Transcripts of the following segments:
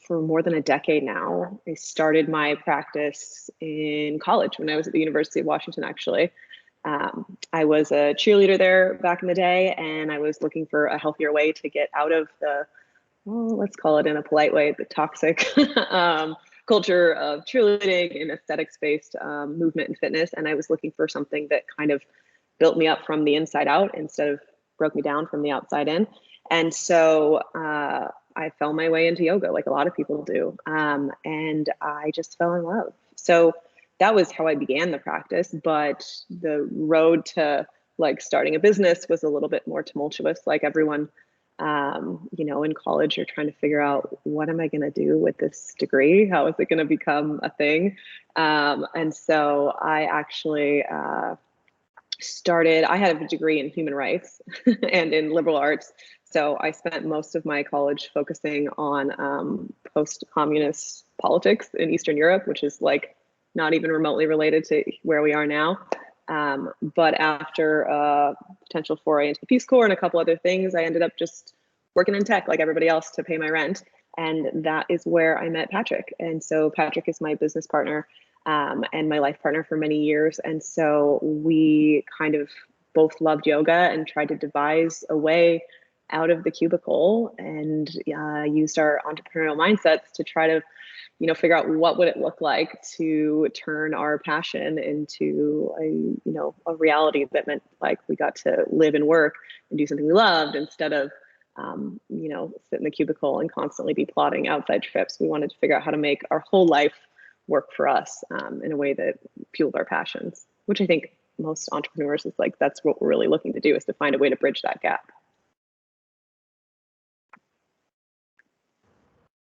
for more than a decade now. I started my practice in college when I was at the University of Washington, actually. I was a cheerleader there back in the day, and I was looking for a healthier way to get out of the, well, let's call it in a polite way, the toxic culture of cheerleading and aesthetics-based movement and fitness. And I was looking for something that kind of built me up from the inside out instead of broke me down from the outside in. And so I fell my way into yoga like a lot of people do. And I just fell in love. So that was how I began the practice. But the road to like starting a business was a little bit more tumultuous. Like everyone, in college, you're trying to figure out, what am I going to do with this degree? How is it going to become a thing? And so I actually I had a degree in human rights and in liberal arts. So I spent most of my college focusing on post-communist politics in Eastern Europe, which is like not even remotely related to where we are now. But after a potential foray into the Peace Corps and a couple other things, I ended up just working in tech like everybody else to pay my rent. And that is where I met Patrick. And so Patrick is my business partner and my life partner for many years. And so we kind of both loved yoga and tried to devise a way out of the cubicle, and used our entrepreneurial mindsets to try to figure out what would it look like to turn our passion into a reality that meant like we got to live and work and do something we loved instead of sit in the cubicle and constantly be plotting outside trips. We wanted to figure out how to make our whole life work for us in a way that fueled our passions, which I think most entrepreneurs is like, that's what we're really looking to do, is to find a way to bridge that gap.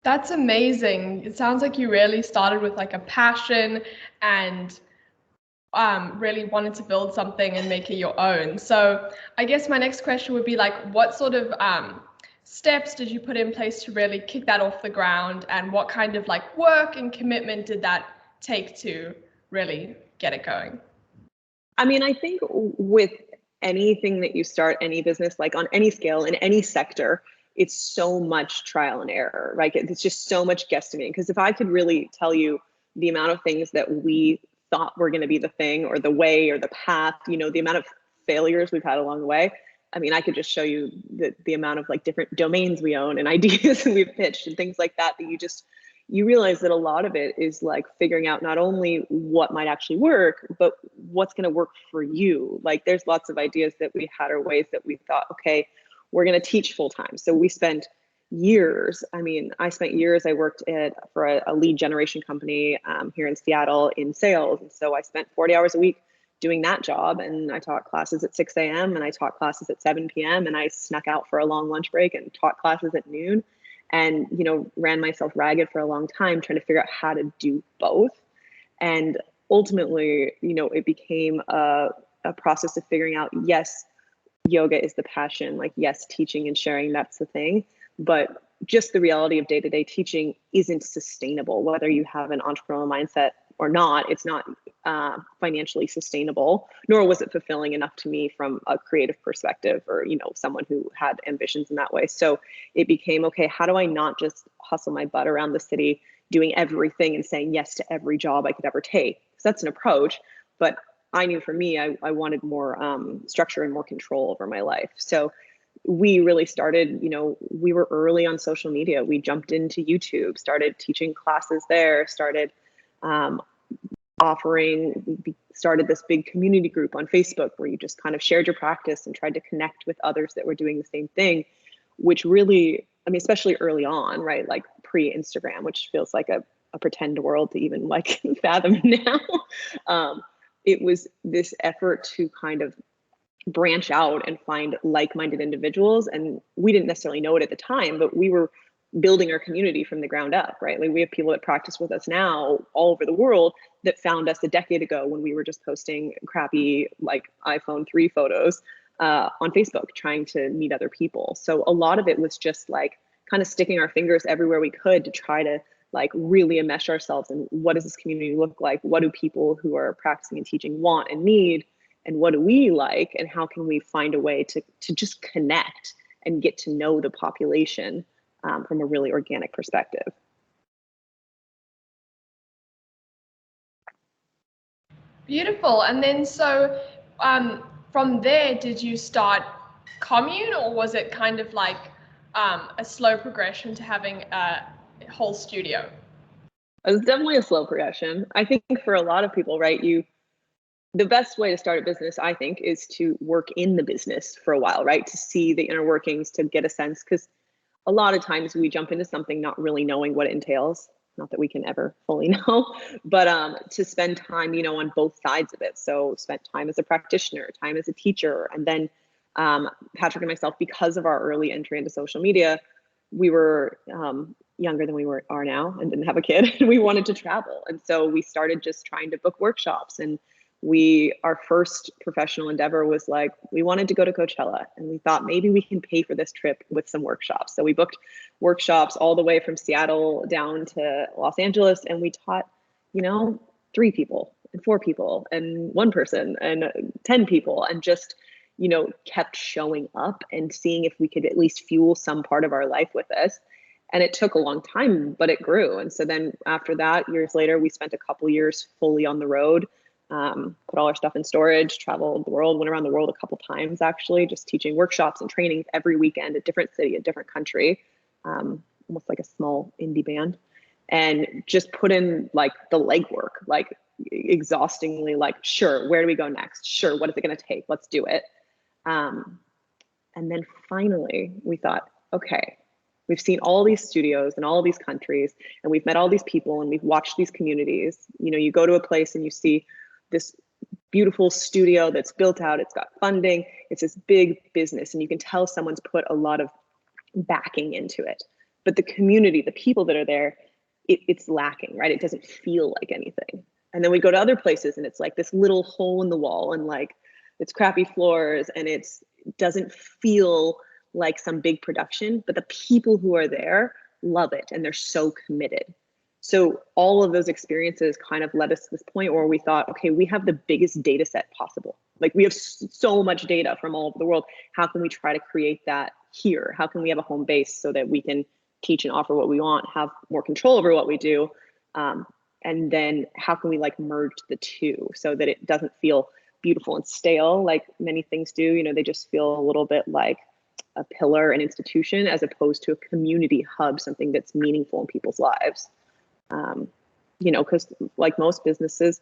That's amazing. It sounds like you really started with like a passion and really wanted to build something and make it your own. So I guess my next question would be like, what sort of steps did you put in place to really kick that off the ground, and what kind of like work and commitment did that take to really get it going? I mean, I think with anything that you start, any business, like on any scale, in any sector, it's so much trial and error, right? It's just so much guesstimating. Because if I could really tell you the amount of things that we thought were going to be the thing or the way or the path, the amount of failures we've had along the way, I mean, I could just show you the amount of like different domains we own and ideas we've pitched and things like that, you realize that a lot of it is like figuring out not only what might actually work, but what's going to work for you. Like there's lots of ideas that we had, or ways that we thought, okay, we're going to teach full time. So we spent years. I mean, I spent years. I worked for a lead generation company here in Seattle in sales. And so I spent 40 hours a week doing that job. And I taught classes at 6 a.m. and I taught classes at 7 p.m. and I snuck out for a long lunch break and taught classes at noon, and, ran myself ragged for a long time trying to figure out how to do both. And ultimately, it became a process of figuring out, yes, yoga is the passion, like, yes, teaching and sharing, that's the thing. But just the reality of day-to-day teaching isn't sustainable. Whether you have an entrepreneurial mindset or not, it's not financially sustainable, nor was it fulfilling enough to me from a creative perspective, or, someone who had ambitions in that way. So it became, okay, how do I not just hustle my butt around the city, doing everything and saying yes to every job I could ever take? Because that's an approach. But I knew for me, I wanted more structure and more control over my life. So we really started, we were early on social media. We jumped into YouTube, started teaching classes there, started started this big community group on Facebook where you just kind of shared your practice and tried to connect with others that were doing the same thing, which really, I mean, especially early on, right? Like pre-Instagram, which feels like a pretend world to even like fathom now. It was this effort to kind of branch out and find like-minded individuals. And we didn't necessarily know it at the time, but we were building our community from the ground up, right? Like we have people that practice with us now all over the world that found us a decade ago when we were just posting crappy like iPhone 3 photos on Facebook, trying to meet other people. So a lot of it was just like kind of sticking our fingers everywhere we could to try to like really enmesh ourselves in what does this community look like? What do people who are practicing and teaching want and need? And what do we like? And how can we find a way to just connect and get to know the population from a really organic perspective. Beautiful. And then so from there, did you start Commune, or was it kind of like a slow progression to having a whole studio? It was definitely a slow progression. I think for a lot of people, right, the best way to start a business, I think, is to work in the business for a while, right? To see the inner workings, to get a sense, because a lot of times we jump into something not really knowing what it entails. Not that we can ever fully know, but to spend time, on both sides of it. So spent time as a practitioner, time as a teacher, and then Patrick and myself, because of our early entry into social media, we were younger than we are now and didn't have a kid, and we wanted to travel. And so we started just trying to book workshops. And our first professional endeavor was like, we wanted to go to Coachella, and we thought maybe we can pay for this trip with some workshops. So we booked workshops all the way from Seattle down to Los Angeles, and we taught, 3 people and 4 people and 1 person and 10 people, and just, kept showing up and seeing if we could at least fuel some part of our life with this. And it took a long time, but it grew. And so then after that, years later, we spent a couple years fully on the road, put all our stuff in storage, traveled the world, went around the world a couple times, actually, just teaching workshops and trainings every weekend, a different city, a different country, almost like a small indie band, and just put in like the legwork, like exhaustingly, like, sure, where do we go next? Sure, what is it going to take? Let's do it. And then finally we thought, okay, we've seen all these studios in all these countries, and we've met all these people, and we've watched these communities. You go to a place and you see this beautiful studio that's built out, it's got funding, it's this big business, and you can tell someone's put a lot of backing into it. But the community, the people that are there, it's lacking, right? It doesn't feel like anything. And then we go to other places and it's like this little hole in the wall, and like it's crappy floors, and it doesn't feel like some big production, but the people who are there love it and they're so committed. So all of those experiences kind of led us to this point where we thought, okay, we have the biggest data set possible. Like, we have so much data from all over the world. How can we try to create that here? How can we have a home base so that we can teach and offer what we want, have more control over what we do? And then how can we like merge the two so that it doesn't feel beautiful and stale like many things do? They just feel a little bit like a pillar, an institution, as opposed to a community hub, something that's meaningful in people's lives. Because like most businesses,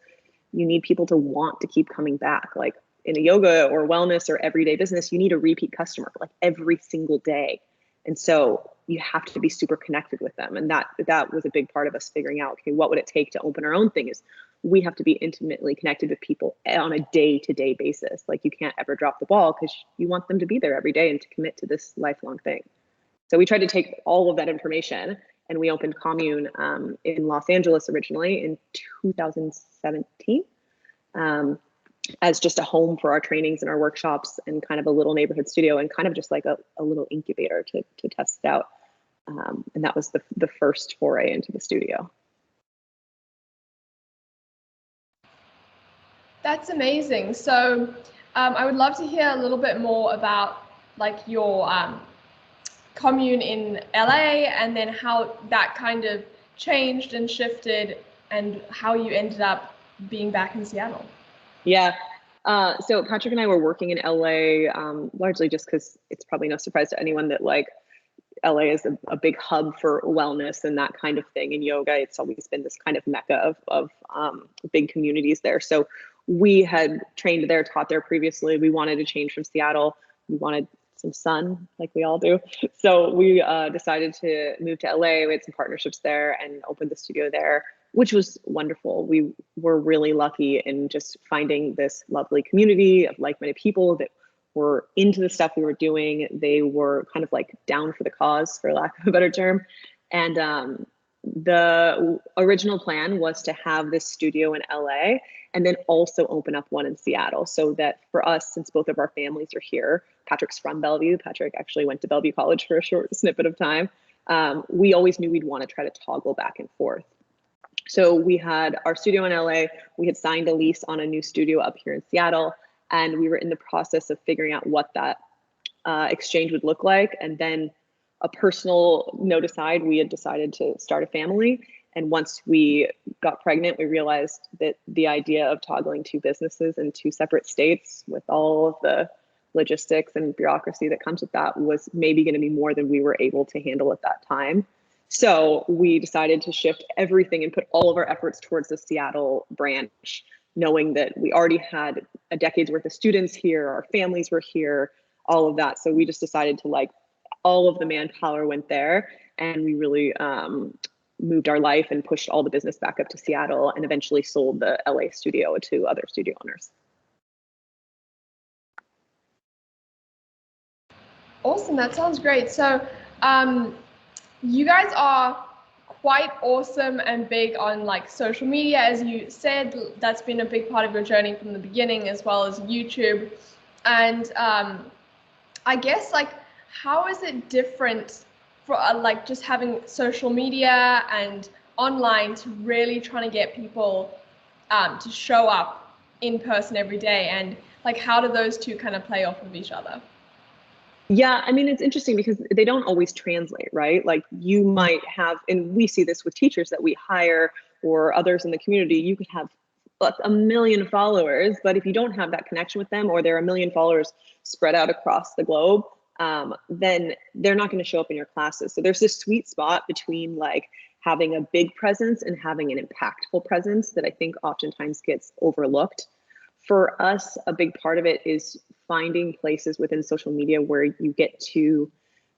you need people to want to keep coming back. Like in a yoga or wellness or everyday business, you need a repeat customer like every single day. And so you have to be super connected with them. And that was a big part of us figuring out, okay, what would it take to open our own thing? Is we have to be intimately connected with people on a day-to-day basis. Like, you can't ever drop the ball because you want them to be there every day and to commit to this lifelong thing. So we tried to take all of that information, and we opened Commune in Los Angeles originally in 2017 as just a home for our trainings and our workshops, and kind of a little neighborhood studio, and kind of just like a little incubator to test it out. And that was the first foray into the studio. That's amazing. So I would love to hear a little bit more about like your commune in LA, and then how that kind of changed and shifted, and how you ended up being back in Seattle. Yeah. So Patrick and I were working in LA largely just because it's probably no surprise to anyone that like LA is a big hub for wellness and that kind of thing. In yoga, it's always been this kind of mecca of big communities there. So we had trained there, taught there previously. We wanted to change from Seattle. We wanted some sun, like we all do. So we decided to move to LA. We had some partnerships there and opened the studio there, which was wonderful. We were really lucky in just finding this lovely community of like-minded people that were into the stuff we were doing. They were kind of like down for the cause, for lack of a better term. And the original plan was to have this studio in LA and then also open up one in Seattle, so that for us, since both of our families are here, Patrick's from Bellevue. Patrick actually went to Bellevue College for a short snippet of time. We always knew we'd want to try to toggle back and forth. So we had our studio in LA, we had signed a lease on a new studio up here in Seattle, and we were in the process of figuring out what that exchange would look like. And then a personal note aside, we had decided to start a family. And once we got pregnant, we realized that the idea of toggling two businesses in two separate states with all of the logistics and bureaucracy that comes with that was maybe going to be more than we were able to handle at that time. So we decided to shift everything and put all of our efforts towards the Seattle branch, knowing that we already had a decade's worth of students here, our families were here, all of that. So we just decided to, like, all of the manpower went there, and we really moved our life and pushed all the business back up to Seattle, and eventually sold the LA studio to other studio owners. Awesome, that sounds great. So you guys are quite awesome and big on like social media, as you said. That's been a big part of your journey from the beginning, as well as YouTube. And I guess, like, how is it different for like just having social media and online to really trying to get people to show up in person every day, and like how do those two kind of play off of each other? Yeah, I mean, it's interesting because they don't always translate, right? Like, you might have, and we see this with teachers that we hire or others in the community, you could have a million followers, but if you don't have that connection with them, or there are a million followers spread out across the globe, then they're not going to show up in your classes. So there's this sweet spot between like having a big presence and having an impactful presence that I think oftentimes gets overlooked. For us, a big part of it is finding places within social media where you get to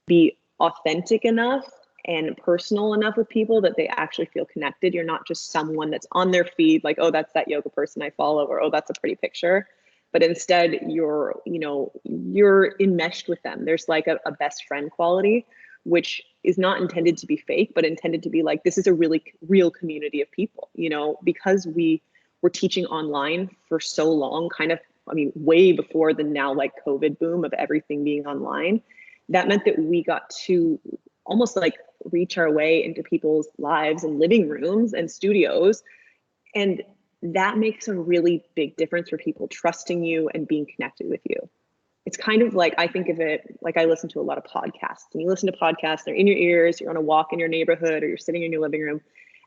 be authentic enough and personal enough with people that they actually feel connected. You're not just someone that's on their feed, like, oh, that's that yoga person I follow, or oh, that's a pretty picture. But instead, you're enmeshed with them. There's like a best friend quality, which is not intended to be fake, but intended to be like, this is a really real community of people, because we were teaching online for so long, kind of, I mean, way before the now like COVID boom of everything being online. That meant that we got to almost like reach our way into people's lives and living rooms and studios. And that makes a really big difference for people trusting you and being connected with you. It's kind of like, I think of it like, I listen to a lot of podcasts, and you listen to podcasts, they're in your ears, you're on a walk in your neighborhood, or you're sitting in your living room,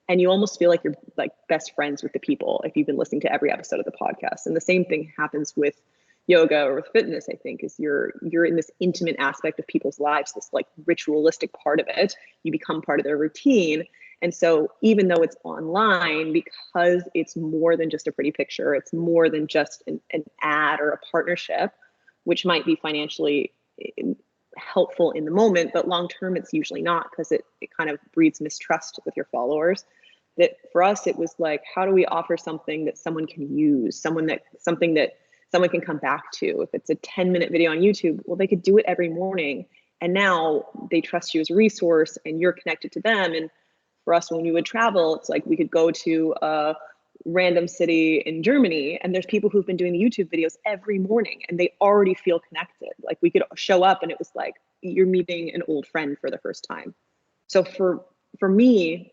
and you almost feel like you're like best friends with the people if you've been listening to every episode of the podcast. And the same thing happens with yoga or with fitness, I think, is you're in this intimate aspect of people's lives, this like ritualistic part of it. You become part of their routine. And so even though it's online, because it's more than just a pretty picture, it's more than just an ad or a partnership, which might be financially helpful in the moment, but long-term it's usually not, because it kind of breeds mistrust with your followers. That for us, it was like, how do we offer something that someone can use, something that someone can come back to? If it's a 10-minute video on YouTube, well, they could do it every morning. And now they trust you as a resource, and you're connected to them. And for us, when we would travel, it's like we could go to a random city in Germany, and there's people who've been doing the YouTube videos every morning, and they already feel connected. Like, we could show up and it was like you're meeting an old friend for the first time. So for me,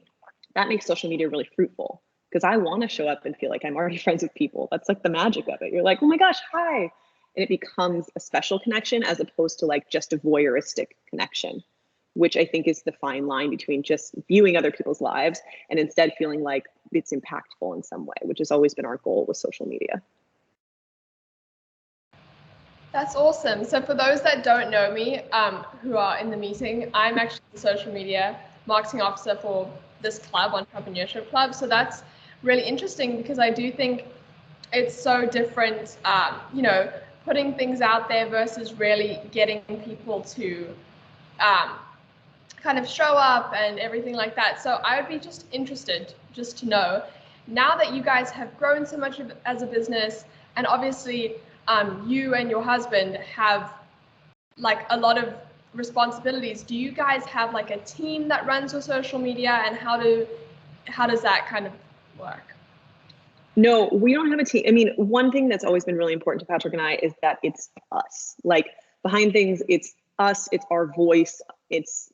that makes social media really fruitful, because I want to show up and feel like I'm already friends with people. That's like the magic of it. You're like, oh my gosh, hi. And it becomes a special connection as opposed to like just a voyeuristic connection, which I think is the fine line between just viewing other people's lives and instead feeling like it's impactful in some way, which has always been our goal with social media. That's awesome. So for those that don't know me, who are in the meeting, I'm actually the social media marketing officer for this club, Entrepreneurship Club. So that's really interesting, because I do think it's so different, putting things out there versus really getting people to kind of show up and everything like that. So I would be just interested just to know, now that you guys have grown so much as a business, and obviously you and your husband have like a lot of responsibilities, do you guys have like a team that runs your social media, and how does that kind of work? No, we don't have a team. I mean, one thing that's always been really important to Patrick and I is that it's us. Like, behind things, it's us, it's our voice. It's,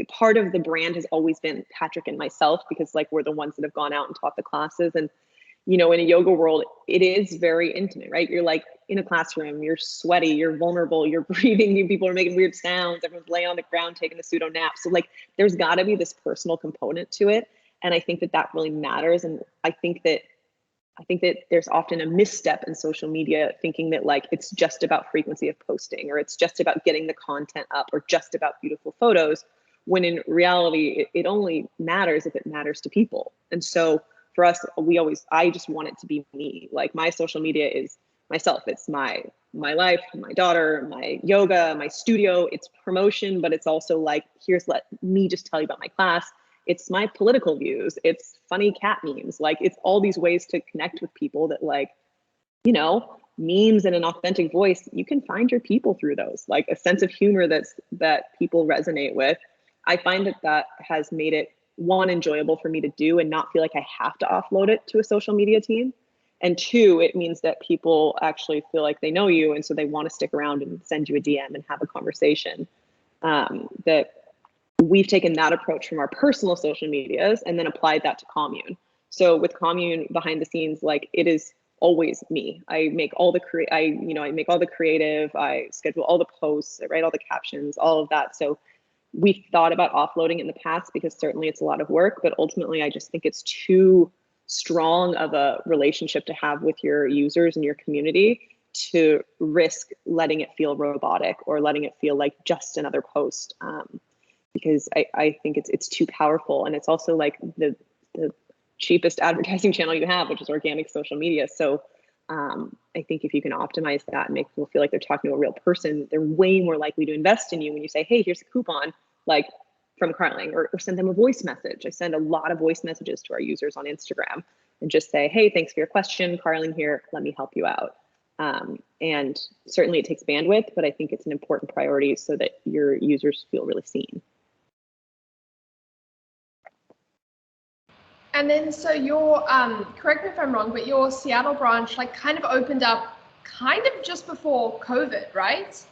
part of the brand has always been Patrick and myself, because like we're the ones that have gone out and taught the classes. And in a yoga world, it is very intimate, right? You're like in a classroom, you're sweaty, you're vulnerable, you're breathing, people are making weird sounds, everyone's laying on the ground taking a pseudo nap. So like, there's got to be this personal component to it. And I think that really matters. And I think that there's often a misstep in social media thinking that like it's just about frequency of posting, or it's just about getting the content up, or just about beautiful photos, when in reality it only matters if it matters to people. And so for us, I just want it to be me. Like my social media is myself. It's my life, my daughter, my yoga, my studio. It's promotion, but it's also like, let me just tell you about my class. It's my political views. It's funny cat memes. Like it's all these ways to connect with people that like, memes and an authentic voice, you can find your people through those, like a sense of humor that people resonate with. I find that has made it, one, enjoyable for me to do and not feel like I have to offload it to a social media team. And two, it means that people actually feel like they know you. And so they want to stick around and send you a DM and have a conversation. That we've taken that approach from our personal social medias and then applied that to Commune. So with Commune behind the scenes, like it is always me. I make all the I make all the creative, I schedule all the posts, I write all the captions, all of that. So we thought about offloading in the past because certainly it's a lot of work, but ultimately I just think it's too strong of a relationship to have with your users and your community to risk letting it feel robotic or letting it feel like just another post. Because I think it's too powerful, and it's also like the cheapest advertising channel you have, which is organic social media. So I think if you can optimize that and make people feel like they're talking to a real person, they're way more likely to invest in you when you say, hey, here's a coupon, like from Carling, or send them a voice message. I send a lot of voice messages to our users on Instagram and just say, hey, thanks for your question, Carling here, let me help you out. And certainly it takes bandwidth, but I think it's an important priority so that your users feel really seen. And then, so your, correct me if I'm wrong, but your Seattle branch like kind of opened up kind of just before COVID, right?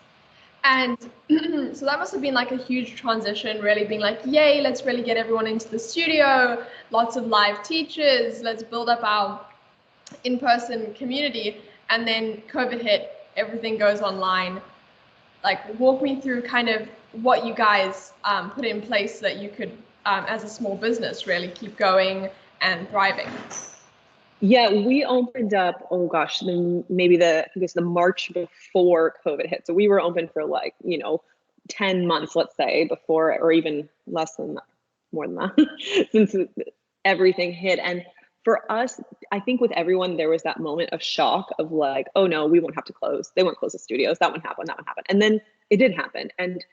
And so that must have been like a huge transition, really being like, yay, let's really get everyone into the studio, lots of live teachers, let's build up our in-person community. And then COVID hit, everything goes online. Like, walk me through kind of what you guys put in place so that you could, as a small business, really keep going and thriving. Yeah, we opened up, oh gosh, maybe I think it's the March before COVID hit. So we were open for like, 10 months, let's say, before, or even less than that, more than that, since everything hit. And for us, I think with everyone, there was that moment of shock of like, oh no, we won't have to close. They won't close the studios. That won't happen. And then it did happen. And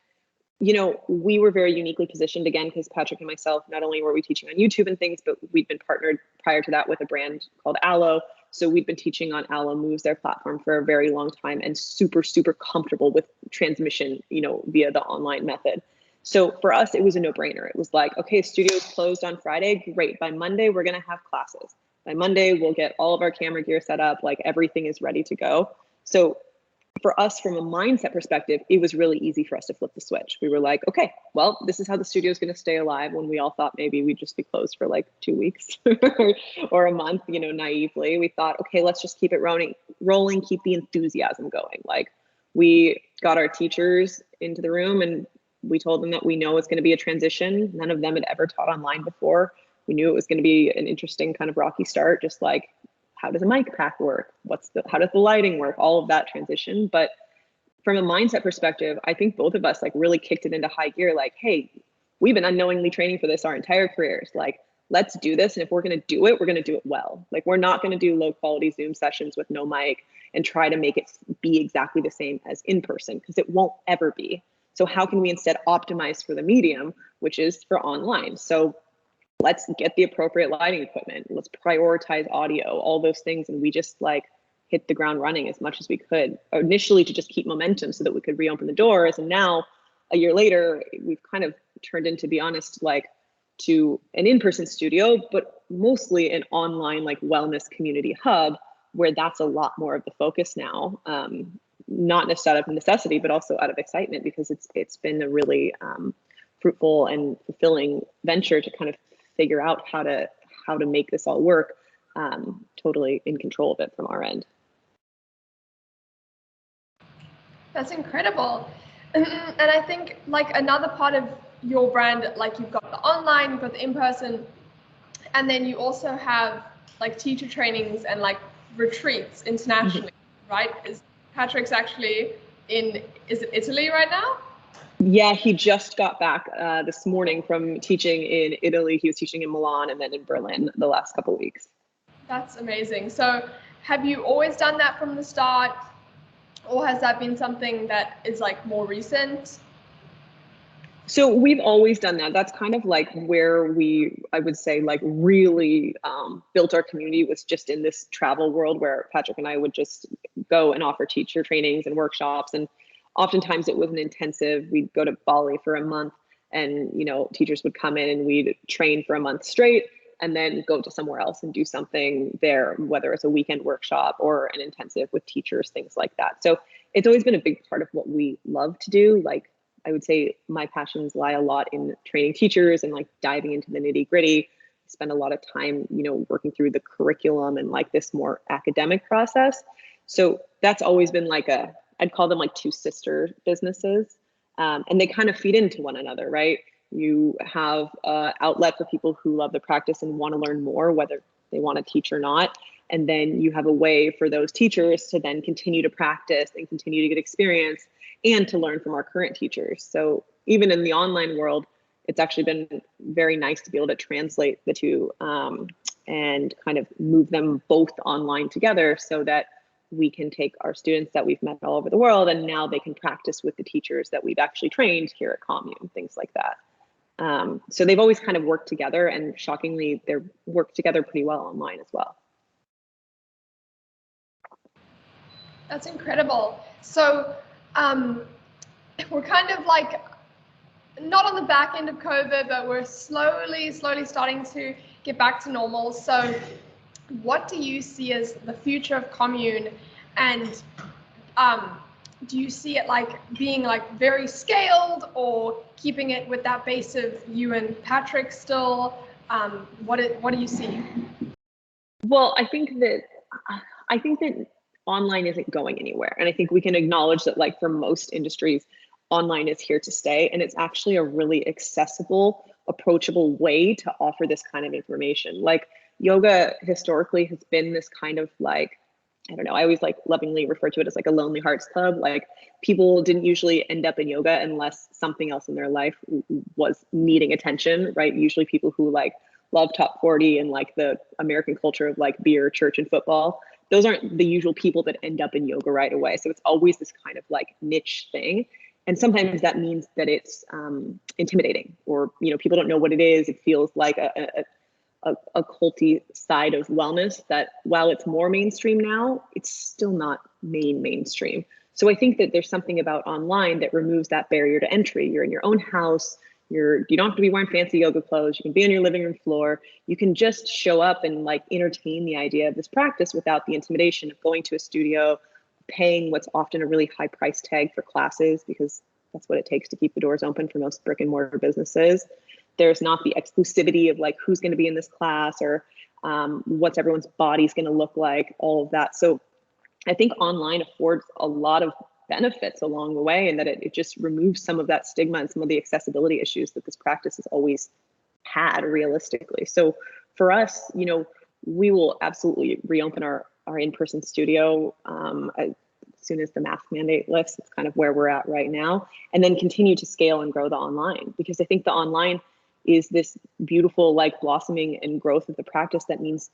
we were very uniquely positioned again, because Patrick and myself, not only were we teaching on YouTube and things, but we'd been partnered prior to that with a brand called Aloe. So we'd been teaching on Aloe Moves, their platform, for a very long time, and super, super comfortable with transmission, via the online method. So for us, it was a no-brainer. It was like, okay, studio's closed on Friday. Great. By Monday, we're going to have classes. By Monday, we'll get all of our camera gear set up. Like everything is ready to go. So for us, from a mindset perspective, it was really easy for us to flip the switch. We were like, okay, well, this is how the studio is going to stay alive, when we all thought maybe we'd just be closed for like 2 weeks or a month, naively. We thought, okay, let's just keep it rolling, keep the enthusiasm going. Like, we got our teachers into the room and we told them that we know it's going to be a transition. None of them had ever taught online before. We knew it was going to be an interesting kind of rocky start, just like, how does a mic pack work? How does the lighting work? All of that transition. But from a mindset perspective, I think both of us like really kicked it into high gear. Like, hey, we've been unknowingly training for this our entire careers. Like, let's do this. And if we're going to do it, we're going to do it well. Like, we're not going to do low quality Zoom sessions with no mic and try to make it be exactly the same as in person, because it won't ever be. So how can we instead optimize for the medium, which is for online? So let's get the appropriate lighting equipment. Let's prioritize audio, all those things. And we just like hit the ground running as much as we could initially to just keep momentum so that we could reopen the doors. And now a year later, we've kind of turned in, to be honest, like to an in-person studio, but mostly an online like wellness community hub, where that's a lot more of the focus now. Not necessarily out of necessity, but also out of excitement, because it's been a really fruitful and fulfilling venture to kind of figure out how to make this all work. totally in control of it from our end. That's incredible. And I think like another part of your brand, like you've got the online, you've got the in-person, and then you also have like teacher trainings and like retreats internationally, right? Is Patrick's actually is it Italy right now? Yeah, he just got back this morning from teaching in Italy. He was teaching in Milan and then in Berlin the last couple of weeks. That's amazing. So have you always done that from the start, or has that been something that is like more recent? So we've always done that. That's kind of like where I would say, like really built our community, was just in this travel world where Patrick and I would just go and offer teacher trainings and workshops. And oftentimes it was an intensive. We'd go to Bali for a month, and teachers would come in and we'd train for a month straight, and then go to somewhere else and do something there, whether it's a weekend workshop or an intensive with teachers, things like that. So it's always been a big part of what we love to do. Like, I would say my passions lie a lot in training teachers and like diving into the nitty gritty. Spend a lot of time, working through the curriculum and like this more academic process. So that's always been like I'd call them like two sister businesses. And they kind of feed into one another, right? You have an outlet for people who love the practice and want to learn more, whether they want to teach or not. And then you have a way for those teachers to then continue to practice and continue to get experience and to learn from our current teachers. So even in the online world, it's actually been very nice to be able to translate the two and kind of move them both online together so that we can take our students that we've met all over the world, and now they can practice with the teachers that we've actually trained here at Commune, things like that. So they've always kind of worked together, and shockingly, they're worked together pretty well online as well. That's incredible. So we're kind of like not on the back end of COVID, but we're slowly starting to get back to normal. So what do you see as the future of Commune, and do you see it like being like very scaled, or keeping it with that base of you and Patrick still? What do you see? Well, I think that online isn't going anywhere. And I think we can acknowledge that, like, for most industries, online is here to stay. And it's actually a really accessible, approachable way to offer this kind of information. Like, yoga historically has been this kind of like, I don't know, I always like lovingly refer to it as like a lonely hearts club. Like, people didn't usually end up in yoga unless something else in their life was needing attention, right? Usually people who like love top 40 and like the American culture of like beer, church, and football, those aren't the usual people that end up in yoga right away. So it's always this kind of like niche thing. And sometimes that means that it's intimidating, or, people don't know what it is. It feels like a culty side of wellness that, while it's more mainstream now, it's still not mainstream. So I think that there's something about online that removes that barrier to entry. You're in your own house. You don't have to be wearing fancy yoga clothes. You can be on your living room floor. You can just show up and like entertain the idea of this practice without the intimidation of going to a studio, paying what's often a really high price tag for classes, because that's what it takes to keep the doors open for most brick and mortar businesses. There's not the exclusivity of like who's going to be in this class, or what's everyone's body's going to look like, all of that. So I think online affords a lot of benefits along the way, and that it just removes some of that stigma and some of the accessibility issues that this practice has always had realistically. So for us, we will absolutely reopen our in-person studio as soon as the mask mandate lifts. It's kind of where we're at right now, and then continue to scale and grow the online, because I think the online is this beautiful like blossoming and growth of the practice that means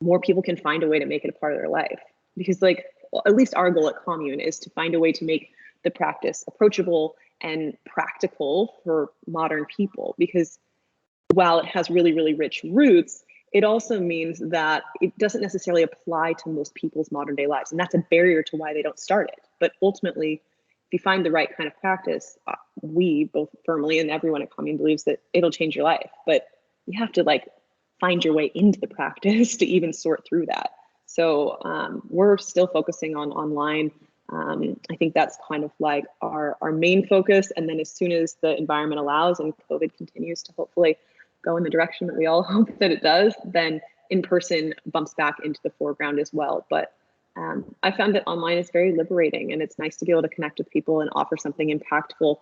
more people can find a way to make it a part of their life. Because like, at least our goal at Commune is to find a way to make the practice approachable and practical for modern people. Because while it has really, really rich roots, it also means that it doesn't necessarily apply to most people's modern day lives. And that's a barrier to why they don't start it. But ultimately, if you find the right kind of practice, we both firmly, and everyone at Commune believes that it'll change your life. But you have to like find your way into the practice to even sort through that. So we're still focusing on online. I think that's kind of like our main focus. And then as soon as the environment allows and COVID continues to hopefully go in the direction that we all hope that it does, then in-person bumps back into the foreground as well. But I found that online is very liberating, and it's nice to be able to connect with people and offer something impactful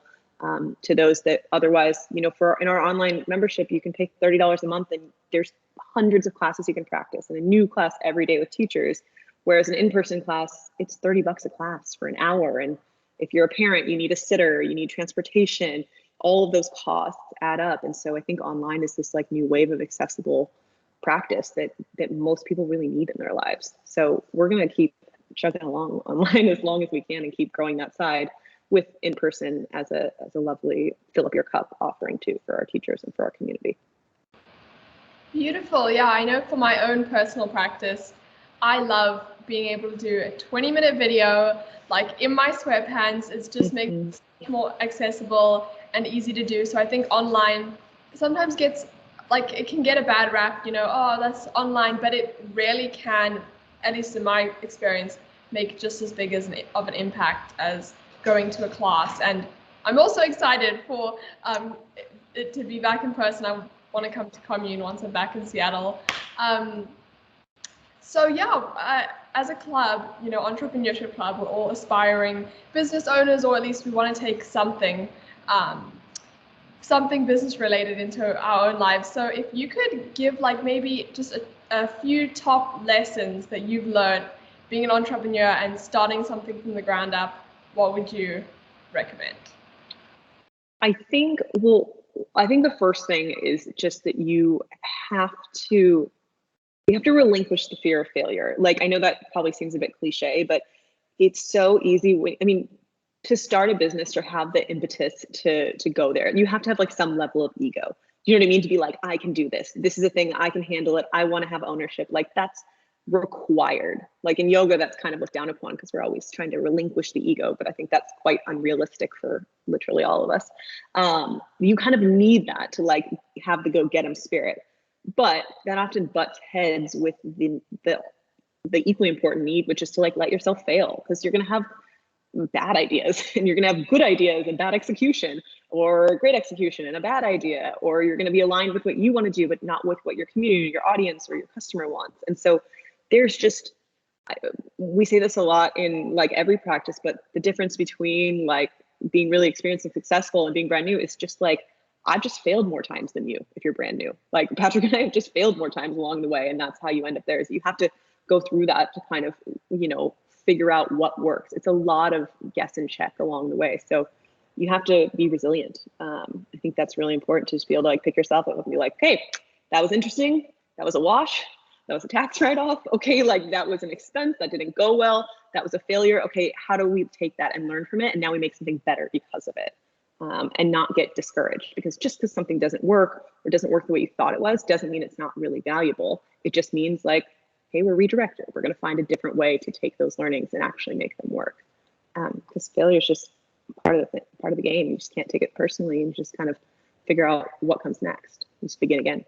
to those that otherwise, in our online membership, you can pay $30 a month and there's hundreds of classes you can practice and a new class every day with teachers. Whereas an in-person class, it's $30 a class for an hour. And if you're a parent, you need a sitter, you need transportation, all of those costs add up. And so I think online is this like new wave of accessible practice that most people really need in their lives. So we're going to keep chugging along online as long as we can and keep growing that side, with in-person as a lovely fill up your cup offering too for our teachers and for our community. Beautiful. Yeah, I know for my own personal practice, I love being able to do a 20-minute video, like in my sweatpants. It's just makes it more accessible and easy to do. So I think online sometimes gets, like, it can get a bad rap, oh, that's online, but it really can, at least in my experience, make just as big of an impact as going to a class. And I'm also excited for it to be back in person. I want to come to Commune once I'm back in Seattle. So yeah, as a club, entrepreneurship club, we're all aspiring business owners, or at least we want to take something business related into our own lives. So if you could give like maybe just a few top lessons that you've learned being an entrepreneur and starting something from the ground up, what would you recommend? I think the first thing is just that you have to relinquish the fear of failure. Like, I know that probably seems a bit cliche, but it's so easy to start a business or have the impetus to go there. You have to have like some level of ego. You know what I mean? To be like, I can do this. This is a thing, I can handle it. I want to have ownership. Like, that's required. Like in yoga, that's kind of looked down upon because we're always trying to relinquish the ego, but I think that's quite unrealistic for literally all of us. You kind of need that to like have the go get 'em spirit, but that often butts heads with the equally important need, which is to like let yourself fail, because you're going to have bad ideas and you're going to have good ideas and bad execution, or great execution and a bad idea, or you're going to be aligned with what you want to do but not with what your community, your audience, or your customer wants. And so there's just, we say this a lot in like every practice, but the difference between like being really experienced and successful and being brand new is just like, I've just failed more times than you if you're brand new. Like Patrick and I have just failed more times along the way, and that's how you end up there. Is you have to go through that to kind of, figure out what works. It's a lot of guess and check along the way. So you have to be resilient. I think that's really important, to just be able to like pick yourself up and be like, hey, that was interesting. That was a wash. That was a tax write-off. Okay, like that was an expense. That didn't go well. That was a failure. Okay, how do we take that and learn from it? And now we make something better because of it, and not get discouraged. Because just because something doesn't work or doesn't work the way you thought it was, doesn't mean it's not really valuable. It just means like, hey, we're redirected. We're going to find a different way to take those learnings and actually make them work. Because failure is just part of the game. You just can't take it personally, and just kind of figure out what comes next. Just begin again.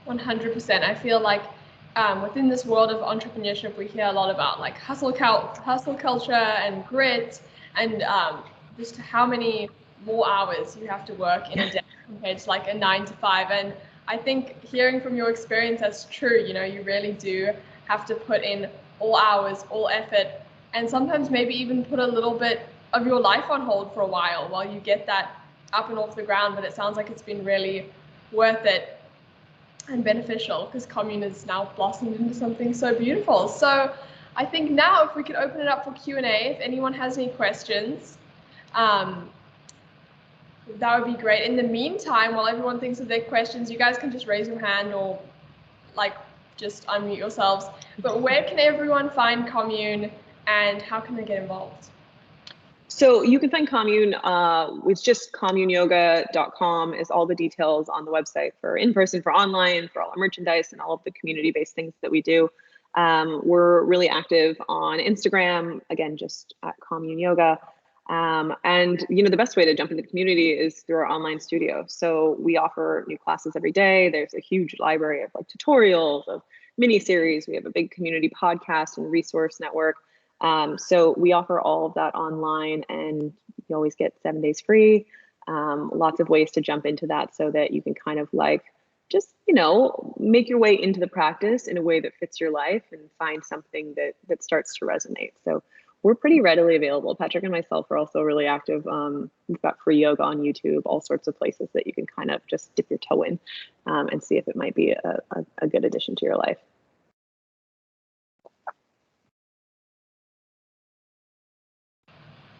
100%. I feel like within this world of entrepreneurship, we hear a lot about like hustle culture and grit, and just how many more hours you have to work in a day compared to like a 9 to 5. And I think hearing from your experience, that's true. You really do have to put in all hours, all effort, and sometimes maybe even put a little bit of your life on hold for a while you get that up and off the ground. But it sounds like it's been really worth it and beneficial, because Commune is now blossomed into something so beautiful. So I think now if we could open it up for Q&A, if anyone has any questions, that would be great. In the meantime, while everyone thinks of their questions, you guys can just raise your hand or like just unmute yourselves. But where can everyone find Commune, and how can they get involved? So you can find Commune, it's just communeyoga.com is all the details on the website for in-person, for online, for all our merchandise and all of the community-based things that we do. We're really active on Instagram, again, just at Commune Yoga. And the best way to jump into the community is through our online studio. So we offer new classes every day. There's a huge library of like tutorials, of mini series. We have a big community podcast and resource network. So we offer all of that online, and you always get 7 days free. lots of ways to jump into that so that you can kind of like just, make your way into the practice in a way that fits your life and find something that starts to resonate. So we're pretty readily available. Patrick and myself are also really active. We've got free yoga on YouTube, all sorts of places that you can kind of just dip your toe in and see if it might be a good addition to your life.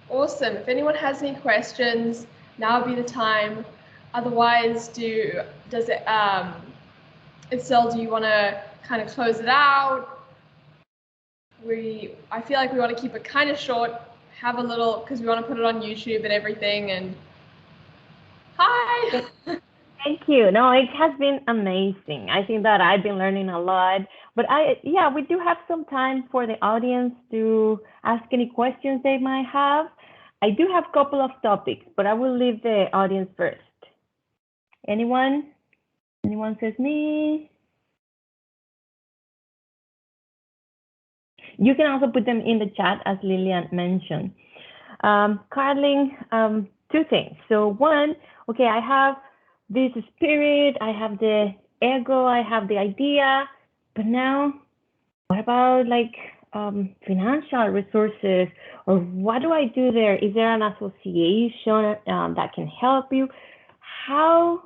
Awesome. If anyone has any questions, now would be the time. Otherwise, Itzel, do you want to kind of close it out? I feel like we want to keep it kind of short, have a little, because we want to put it on YouTube and everything. And hi. Thank you. No, it has been amazing. I think that I've been learning a lot. But we do have some time for the audience to ask any questions they might have. I do have a couple of topics, but I will leave the audience first. Anyone? Anyone says me? You can also put them in the chat, as Lillian mentioned. Carling, two things. So one, okay, I have this spirit, I have the ego, I have the idea, but now what about like financial resources, or what do I do there? Is there an association that can help you? How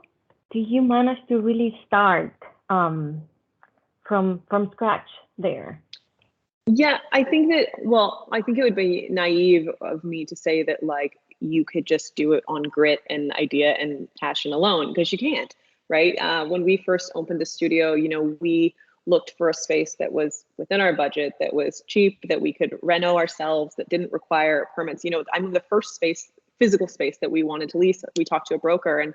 do you manage to really start from scratch there? Yeah, I think it would be naive of me to say that like you could just do it on grit and idea and passion alone, because you can't, right? When we first opened the studio, we looked for a space that was within our budget, that was cheap, that we could reno ourselves, that didn't require permits. The first physical space that we wanted to lease, we talked to a broker and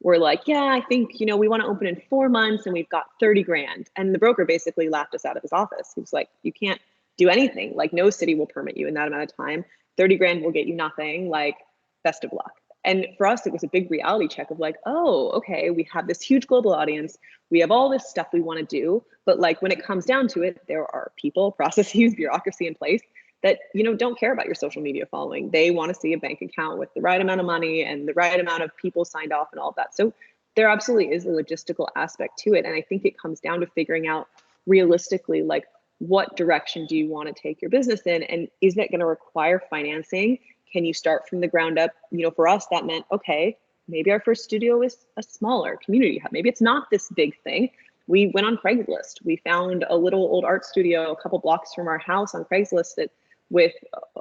we're like, yeah, I think, we want to open in 4 months and we've got 30 grand. And the broker basically laughed us out of his office. He was like, you can't do anything. Like, no city will permit you in that amount of time. 30 grand will get you nothing. Like, best of luck. And for us, it was a big reality check of like, oh, okay, we have this huge global audience. We have all this stuff we want to do. But like, when it comes down to it, there are people, processes, bureaucracy in place that, don't care about your social media following. They want to see a bank account with the right amount of money and the right amount of people signed off and all of that. So there absolutely is a logistical aspect to it. And I think it comes down to figuring out realistically, like, what direction do you want to take your business in? And is that going to require financing? Can you start from the ground up? For us, that meant, okay, maybe our first studio is a smaller community hub. Maybe it's not this big thing. We went on Craigslist. We found a little old art studio a couple blocks from our house on Craigslist with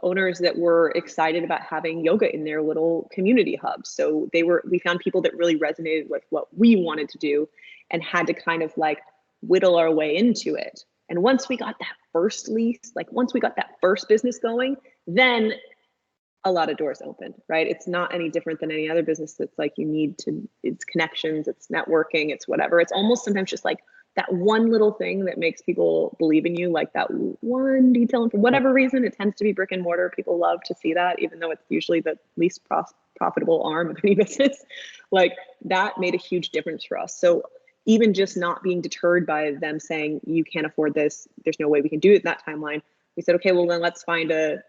owners that were excited about having yoga in their little community hub. So we found people that really resonated with what we wanted to do and had to kind of like whittle our way into it. And once we got that first lease, like once we got that first business going, then a lot of doors opened, right? It's not any different than any other business that's like it's connections, it's networking, it's whatever. It's almost sometimes just like that one little thing that makes people believe in you, like that one detail. And for whatever reason, it tends to be brick and mortar. People love to see that, even though it's usually the least profitable arm of any business. Like, that made a huge difference for us. So even just not being deterred by them saying, you can't afford this, there's no way we can do it in that timeline. We said, okay, well then let's find a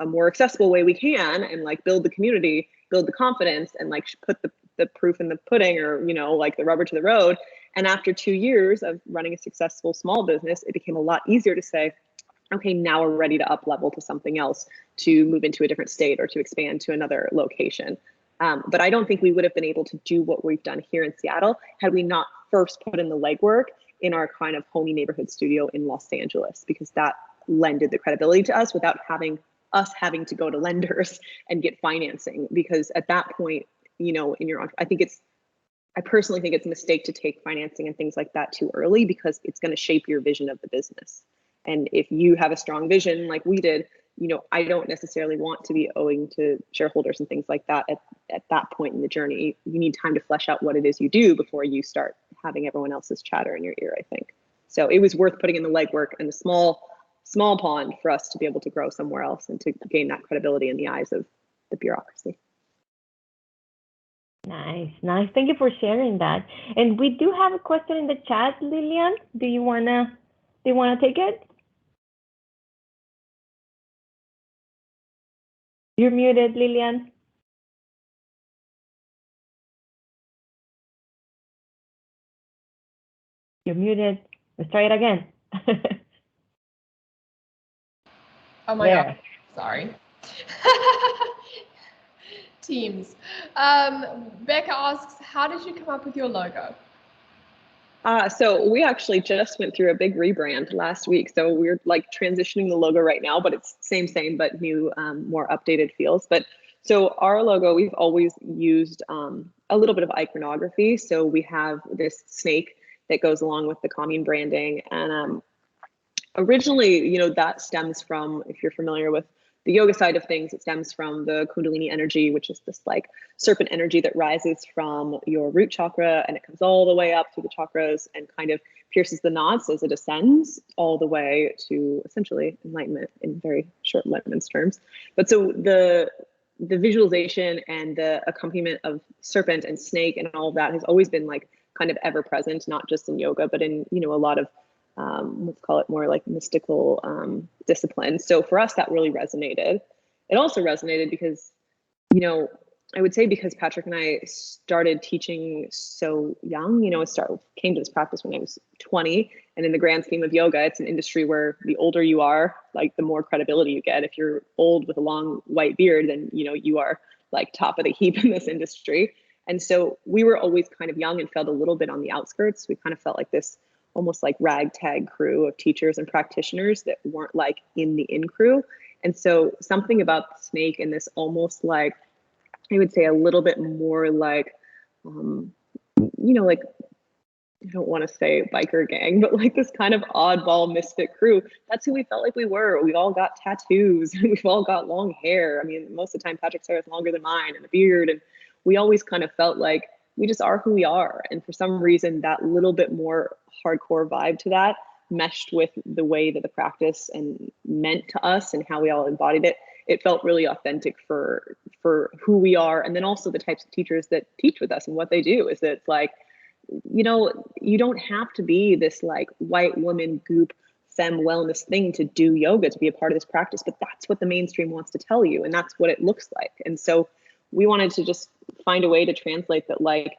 more accessible way we can, and like build the community, build the confidence, and like put the proof in the pudding, or like the rubber to the road. And after 2 years of running a successful small business, it became a lot easier to say, okay, now we're ready to up level to something else, to move into a different state or to expand to another location. But I don't think we would have been able to do what we've done here in Seattle had we not first put in the legwork in our kind of homey neighborhood studio in Los Angeles, because that lended the credibility to us without having to go to lenders and get financing. Because at that point, I personally think it's a mistake to take financing and things like that too early, because it's going to shape your vision of the business. And if you have a strong vision like we did, I don't necessarily want to be owing to shareholders and things like that at that point in the journey. You need time to flesh out what it is you do before you start having everyone else's chatter in your ear, I think. So it was worth putting in the legwork and the small pond for us to be able to grow somewhere else and to gain that credibility in the eyes of the bureaucracy. Nice. Thank you for sharing that. And we do have a question in the chat, Lillian. Do you wanna take it? You're muted, Lillian. You're muted. Let's try it again. Oh my There. God, sorry. Teams. Becca asks, how did you come up with your logo? So we actually just went through a big rebrand last week. So we're like transitioning the logo right now, but it's same, but new, more updated feels. But so our logo, we've always used a little bit of iconography. So we have this snake that goes along with the Commune branding. And originally, you know, that stems from, if you're familiar with the yoga side of things, it stems from the Kundalini energy, which is this like serpent energy that rises from your root chakra and it comes all the way up through the chakras and kind of pierces the knots as it ascends all the way to essentially enlightenment in very short layman's terms. But so the visualization and the accompaniment of serpent and snake and all of that has always been like kind of ever present, not just in yoga, but in, you know, a lot of let's call it more like mystical disciplines. So for us, that really resonated. It also resonated because, you know, I would say because Patrick and I started teaching so young, you know, came to this practice when I was 20. And in the grand scheme of yoga, it's an industry where the older you are, like the more credibility you get. If you're old with a long white beard, then, you know, you are like top of the heap in this industry. And so we were always kind of young and felt a little bit on the outskirts. We kind of felt like this almost like ragtag crew of teachers and practitioners that weren't like in the in crew. And so something about the snake and this almost like, I would say a little bit more like, you know, like, I don't want to say biker gang, but like this kind of oddball misfit crew. That's who we felt like we were. We all got tattoos and we've all got long hair. I mean, most of the time Patrick's hair is longer than mine and a beard. And we always kind of felt like we just are who we are. And for some reason, that little bit more hardcore vibe to that meshed with the way that the practice and meant to us and how we all embodied it. It felt really authentic for who we are. And then also the types of teachers that teach with us and what they do is that it's like, you know, you don't have to be this like white woman goop femme wellness thing to do yoga, to be a part of this practice, but that's what the mainstream wants to tell you. And that's what it looks like. And so we wanted to just find a way to translate that, like,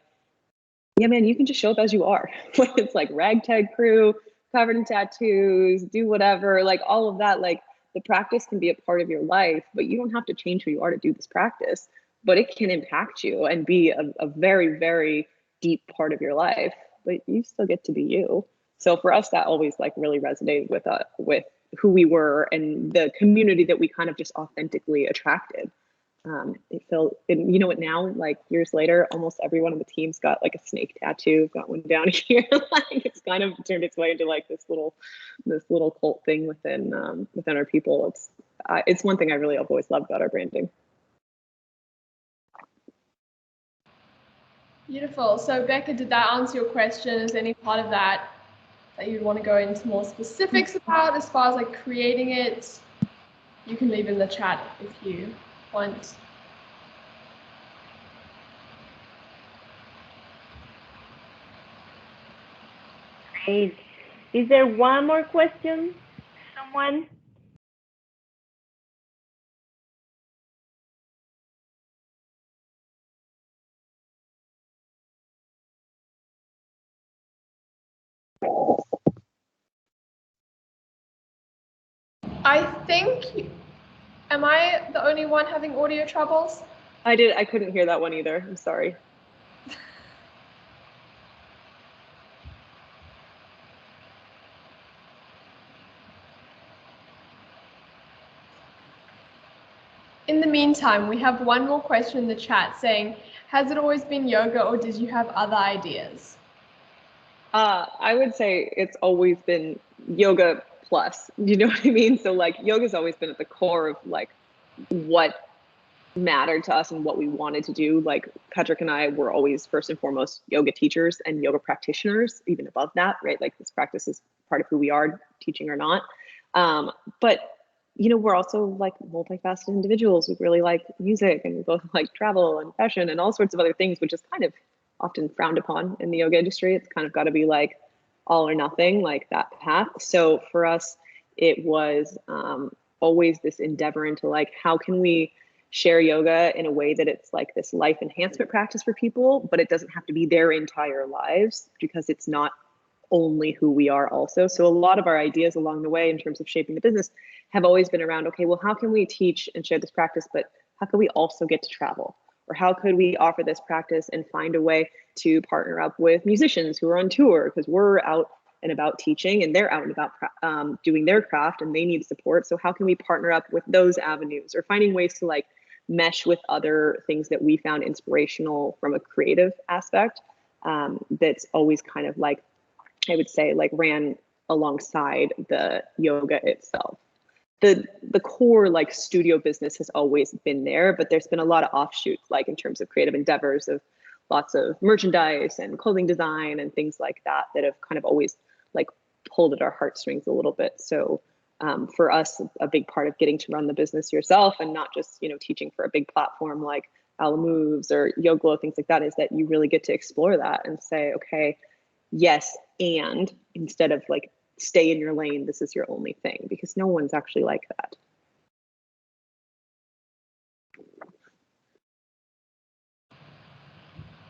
yeah, man, you can just show up as you are. It's like ragtag crew, covered in tattoos, do whatever, like all of that. Like the practice can be a part of your life, but you don't have to change who you are to do this practice, but it can impact you and be a very, very deep part of your life, but you still get to be you. So for us, that always like really resonated with who we were and the community that we kind of just authentically attracted. It felt, and you know what, now like years later, almost everyone on the team's got like a snake tattoo, got one down here. Like it's kind of turned its way into like this little cult thing within our people. It's one thing I really have always loved about our branding. Beautiful. So Becca, did that answer your question? Is any part of that you'd want to go into more specifics about as far as like creating it? You can leave in the chat if you want. Great. Is there one more question? Someone? I think, am I the only one having audio troubles? I couldn't hear that one either. I'm sorry. In the meantime, we have one more question in the chat saying, has it always been yoga or did you have other ideas? I would say it's always been yoga plus, you know what I mean? So like yoga's always been at the core of like what mattered to us and what we wanted to do. Like Patrick and I were always first and foremost yoga teachers and yoga practitioners, even above that, right? Like this practice is part of who we are, teaching or not. But you know, we're also like multifaceted individuals. We really like music and we both like travel and fashion and all sorts of other things, which is kind of often frowned upon in the yoga industry. It's kind of got to be like all or nothing, like that path. So for us, it was always this endeavor into like, how can we share yoga in a way that it's like this life enhancement practice for people, but it doesn't have to be their entire lives because it's not only who we are also. So a lot of our ideas along the way in terms of shaping the business have always been around, okay, well, how can we teach and share this practice, but how can we also get to travel? Or how could we offer this practice and find a way to partner up with musicians who are on tour, because we're out and about teaching and they're out and about doing their craft and they need support. So how can we partner up with those avenues, or finding ways to like mesh with other things that we found inspirational from a creative aspect, that's always kind of like, I would say, like ran alongside the yoga itself. The core like studio business has always been there, but there's been a lot of offshoots, like in terms of creative endeavors of lots of merchandise and clothing design and things like that, that have kind of always like pulled at our heartstrings a little bit. So for us, a big part of getting to run the business yourself and not just, you know, teaching for a big platform like Ala Moves or YoGlo, things like that, is that you really get to explore that and say, okay, yes, and instead of like stay in your lane, this is your only thing, because no one's actually like that.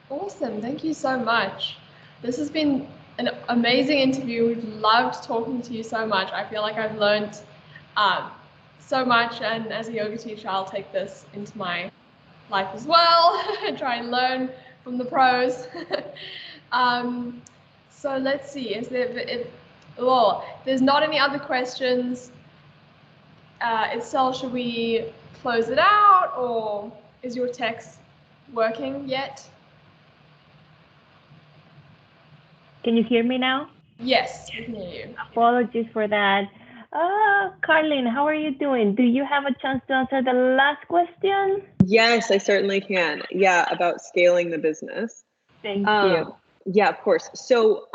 Awesome, thank you so much. This has been an amazing interview. We've loved talking to you so much. I feel like I've learned so much, and as a yoga teacher, I'll take this into my life as well and try and learn from the pros. So let's see, there's not any other questions. Itzel, should we close it out, or is your text working yet? Can you hear me now? Yes, we can hear you. Apologies for that. Carling, how are you doing? Do you have a chance to answer the last question? Yes, I certainly can. Yeah, about scaling the business. Thank you. Yeah, of course. So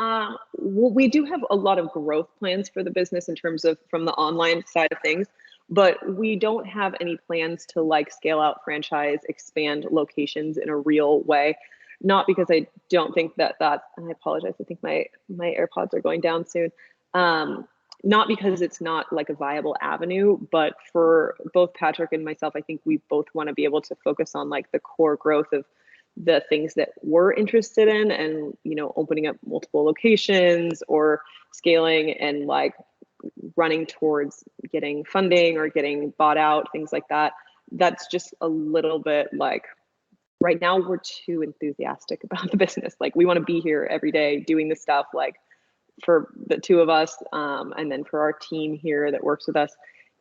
we do have a lot of growth plans for the business in terms of from the online side of things, but we don't have any plans to like scale out franchise, expand locations in a real way. Not because I don't think that, and I apologize, I think my AirPods are going down soon. Not because it's not like a viable avenue, but for both Patrick and myself, I think we both want to be able to focus on like the core growth of the things that we're interested in, and, you know, opening up multiple locations or scaling and like running towards getting funding or getting bought out, things like that. That's just a little bit like, right now we're too enthusiastic about the business. Like we want to be here every day doing this stuff, like for the two of us, and then for our team here that works with us,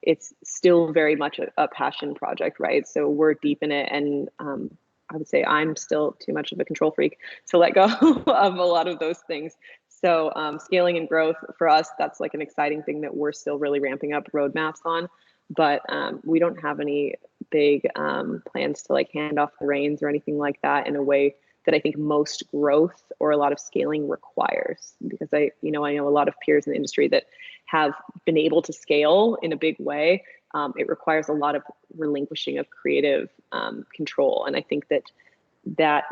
it's still very much a passion project, right? So we're deep in it, and I would say I'm still too much of a control freak to let go of a lot of those things. So scaling and growth for us, that's like an exciting thing that we're still really ramping up roadmaps on. But we don't have any big plans to like hand off the reins or anything like that in a way that I think most growth or a lot of scaling requires. Because I know a lot of peers in the industry that have been able to scale in a big way. It requires a lot of relinquishing of creative control. And I think that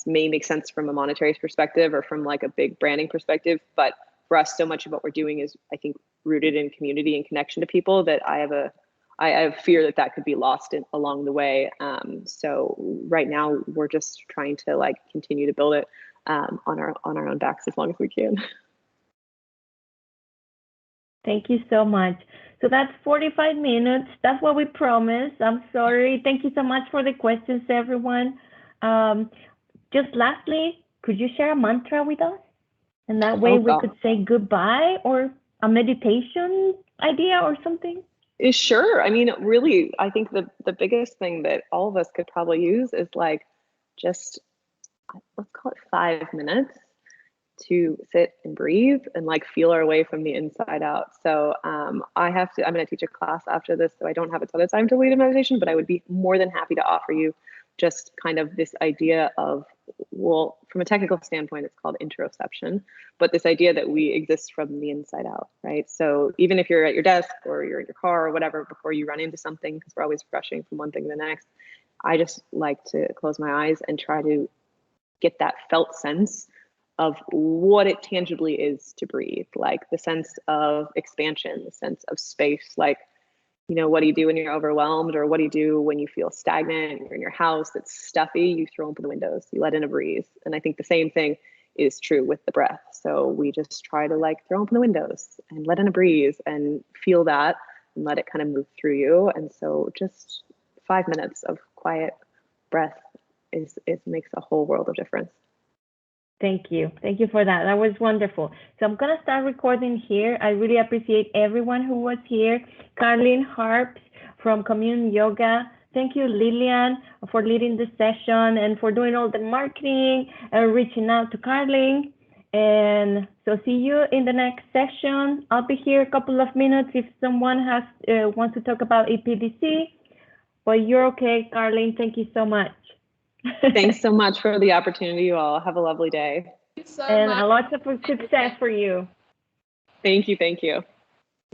may make sense from a monetary perspective or from like a big branding perspective. But for us, so much of what we're doing is, I think, rooted in community and connection to people, that I have fear that could be lost along the way. So right now we're just trying to like continue to build it on our own backs as long as we can. Thank you so much. So that's 45 minutes. That's what we promised. I'm sorry. Thank you so much for the questions, everyone. Just lastly, could you share a mantra with us? And that way we could say goodbye, or a meditation idea or something? Sure. I mean, really, I think the biggest thing that all of us could probably use is like, just, let's call it 5 minutes to sit and breathe and like feel our way from the inside out. So I'm going to teach a class after this, so I don't have a ton of time to lead a meditation, but I would be more than happy to offer you just kind of this idea of, well, from a technical standpoint, it's called interoception, but this idea that we exist from the inside out, right? So even if you're at your desk or you're in your car or whatever, before you run into something, because we're always rushing from one thing to the next, I just like to close my eyes and try to get that felt sense of what it tangibly is to breathe, like the sense of expansion, the sense of space, like, what do you do when you're overwhelmed, or what do you do when you feel stagnant? You're in your house, it's stuffy, you throw open the windows, you let in a breeze. And I think the same thing is true with the breath. So we just try to like throw open the windows and let in a breeze and feel that and let it kind of move through you. And so just 5 minutes of quiet breath makes a whole world of difference. Thank you. Thank you for that. That was wonderful. So I'm going to start recording here. I really appreciate everyone who was here. Carling Harps from Commune Yoga. Thank you, Lillian, for leading the session and for doing all the marketing and reaching out to Carling. And so see you in the next session. I'll be here a couple of minutes if someone wants to talk about EPDC. But you're okay, Carling. Thank you so much. Thanks so much for the opportunity, you all. Have a lovely day. Thank you so And much. lots of success for you. Thank you. Thank you.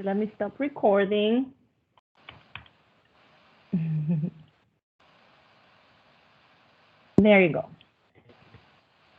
Let me stop recording. There you go.